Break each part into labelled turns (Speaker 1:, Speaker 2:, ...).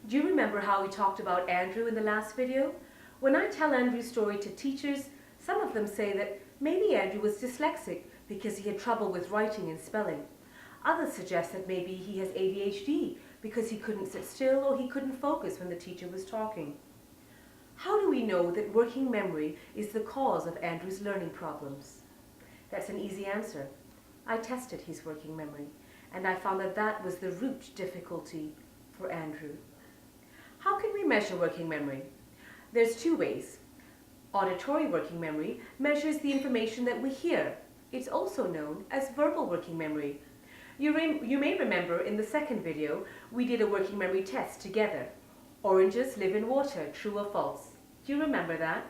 Speaker 1: Do you remember how we talked about Andrew in the last video? When I tell Andrew's story to teachers, some of them say that maybe Andrew was dyslexic because he had trouble with writing and spelling. Others suggest that maybe he has ADHD because he couldn't sit still or he couldn't focus when the teacher was talking. How do we know that working memory is the cause of Andrew's learning problems? That's an easy answer. I tested his working memory, and I found that that was the root difficulty for Andrew. How can we measure working memory? There's two ways. Auditory working memory measures the information that we hear. It's also known as verbal working memory. You may remember in the second video, we did a working memory test together. Oranges live in water, true or false? Do you remember that?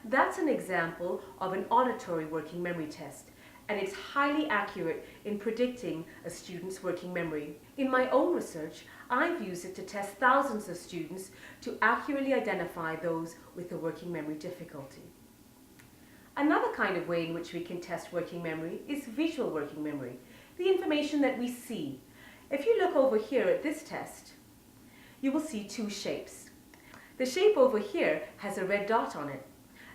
Speaker 1: That's an example of an auditory working memory test, and it's highly accurate in predicting a student's working memory. In my own research, I've used it to test thousands of students to accurately identify those with a working memory difficulty. Another kind of way in which we can test working memory is visual working memory, the information that we see. If you look over here at this test, you will see two shapes. The shape over here has a red dot on it.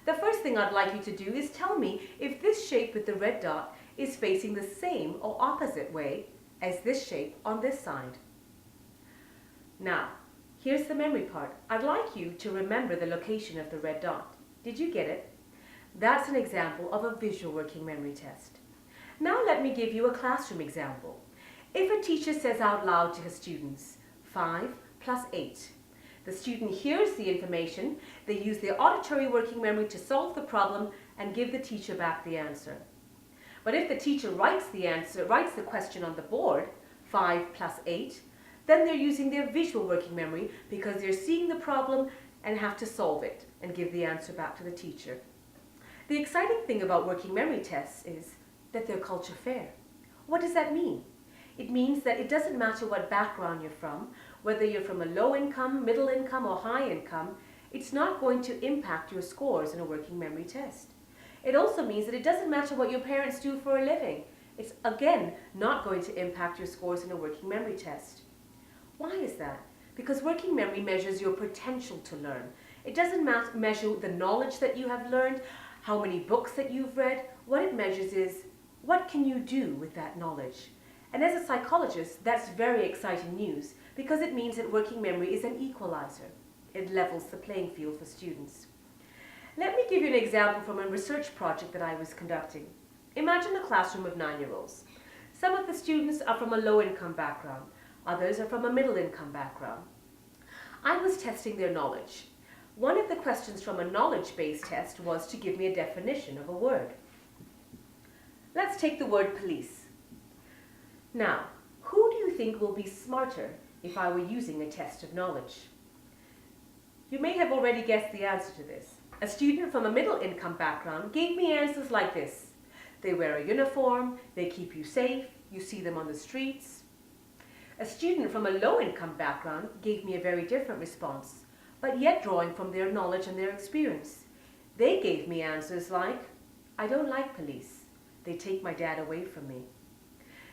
Speaker 1: The first thing I'd like you to do is tell me if this shape with the red dot is facing the same or opposite way as this shape on this side. Now, here's the memory part. I'd like you to remember the location of the red dot. Did you get it? That's an example of a visual working memory test. Now let me give you a classroom example. If a teacher says out loud to her students, 5 plus 8, the student hears the information, they use their auditory working memory to solve the problem and give the teacher back the answer. But if the teacher writes the question on the board, 5 plus 8, then they're using their visual working memory because they're seeing the problem and have to solve it and give the answer back to the teacher. The exciting thing about working memory tests is that they're culture fair. What does that mean? It means that it doesn't matter what background you're from, whether you're from a low income, middle income, or high income, it's not going to impact your scores in a working memory test. It also means that it doesn't matter what your parents do for a living. It's, again, not going to impact your scores in a working memory test. Why is that? Because working memory measures your potential to learn. It doesn't measure the knowledge that you have learned, how many books that you've read. What it measures is, what can you do with that knowledge? And as a psychologist, that's very exciting news because it means that working memory is an equalizer. It levels the playing field for students. Let me give you an example from a research project that I was conducting. Imagine a classroom of 9-year-olds. Some of the students are from a low-income background. Others are from a middle-income background. I was testing their knowledge. One of the questions from a knowledge-based test was to give me a definition of a word. Let's take the word police. Now, who do you think will be smarter if I were using a test of knowledge? You may have already guessed the answer to this. A student from a middle-income background gave me answers like this. They wear a uniform, they keep you safe, you see them on the streets. A student from a low-income background gave me a very different response, but yet drawing from their knowledge and their experience. They gave me answers like, I don't like police. They take my dad away from me.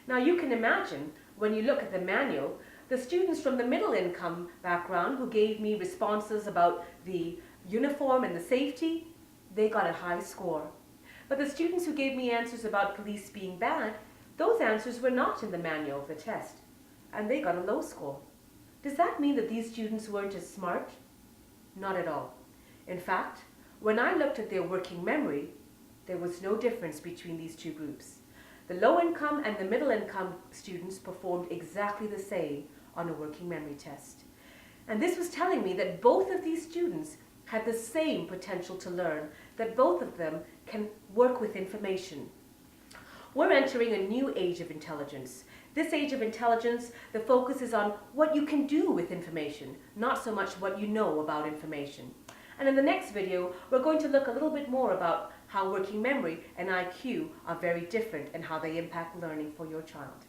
Speaker 1: Now you can imagine, when you look at the manual, the students from the middle income background who gave me responses about the uniform and the safety, they got a high score. But the students who gave me answers about police being bad, those answers were not in the manual of the test, and they got a low score. Does that mean that these students weren't as smart? Not at all. In fact, when I looked at their working memory, there was no difference between these two groups. The low-income and the middle-income students performed exactly the same on a working memory test. And this was telling me that both of these students had the same potential to learn, that both of them can work with information. We're entering a new age of intelligence. This age of intelligence, the focus is on what you can do with information, not so much what you know about information. And in the next video, we're going to look a little bit more about how working memory and IQ are very different and how they impact learning for your child.